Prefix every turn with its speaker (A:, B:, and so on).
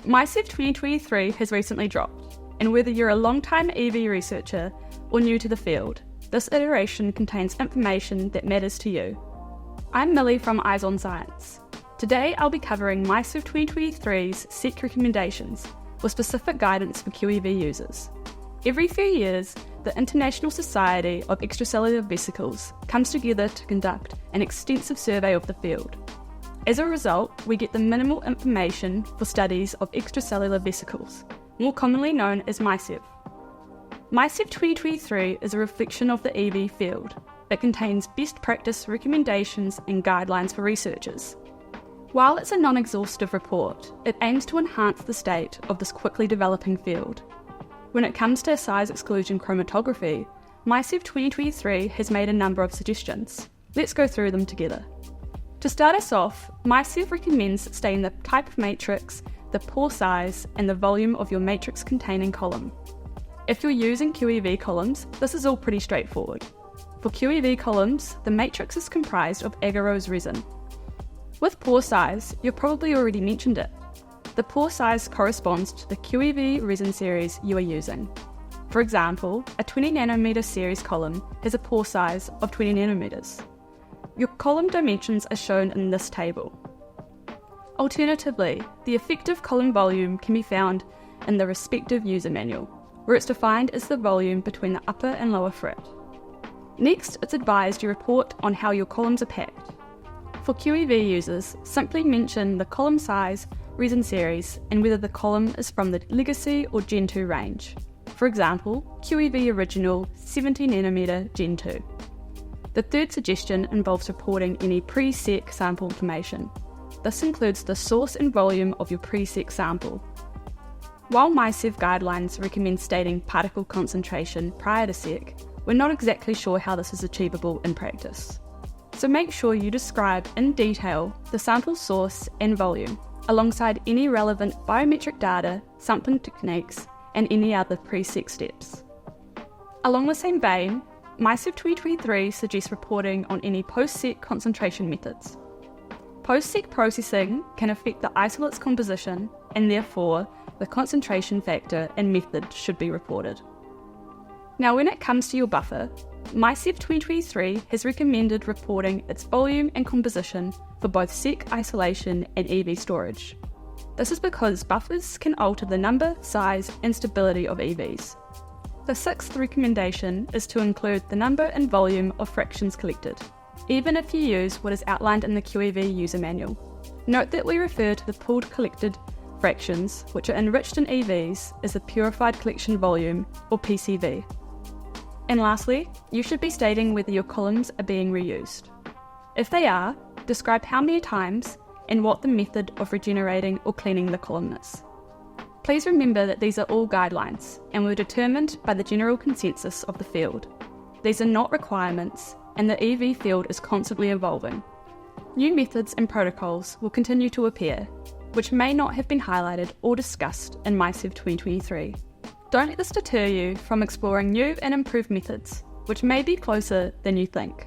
A: MISEV 2023 has recently dropped, and whether you're a long-time EV researcher or new to the field, this iteration contains information that matters to you. I'm Millie from Izon Science. Today I'll be covering MISEV 2023's SEC recommendations with specific guidance for QEV users. Every few years, the International Society of Extracellular Vesicles comes together to conduct an extensive survey of the field. As a result, we get the minimal information for studies of extracellular vesicles, more commonly known as MISEV. MISEV 2023 is a reflection of the EV field that contains best practice recommendations and guidelines for researchers. While it's a non-exhaustive report, it aims to enhance the state of this quickly developing field. When it comes to size exclusion chromatography, MISEV 2023 has made a number of suggestions. Let's go through them together. To start us off, MISEV recommends stating the type of matrix, the pore size, and the volume of your matrix-containing column. If you're using QEV columns, this is all pretty straightforward. For QEV columns, the matrix is comprised of agarose resin. With pore size, you've probably already mentioned it. The pore size corresponds to the QEV resin series you are using. For example, a 20 nanometer series column has a pore size of 20 nanometers. Your column dimensions are shown in this table. Alternatively, the effective column volume can be found in the respective user manual, where it's defined as the volume between the upper and lower fret. Next, it's advised you report on how your columns are packed. For QEV users, simply mention the column size, resin series, and whether the column is from the Legacy or Gen 2 range. For example, QEV Original 70 nanometer Gen 2. The third suggestion involves reporting any pre-SEC sample information. This includes the source and volume of your pre-SEC sample. While MISEV guidelines recommend stating particle concentration prior to SEC, we're not exactly sure how this is achievable in practice. So make sure you describe in detail the sample source and volume, alongside any relevant biometric data, sampling techniques, and any other pre-SEC steps. Along the same vein, MISEV 2023 suggests reporting on any post-SEC concentration methods. Post-SEC processing can affect the isolate's composition, and therefore the concentration factor and method should be reported. Now when it comes to your buffer, MISEV 2023 has recommended reporting its volume and composition for both SEC isolation and EV storage. This is because buffers can alter the number, size, and stability of EVs. The sixth recommendation is to include the number and volume of fractions collected, even if you use what is outlined in the QEV user manual. Note that we refer to the pooled collected fractions, which are enriched in EVs, as the purified collection volume, or PCV. And lastly, you should be stating whether your columns are being reused. If they are, describe how many times and what the method of regenerating or cleaning the column is. Please remember that these are all guidelines and were determined by the general consensus of the field. These are not requirements, and the EV field is constantly evolving. New methods and protocols will continue to appear, which may not have been highlighted or discussed in MISEV 2023. Don't let this deter you from exploring new and improved methods, which may be closer than you think.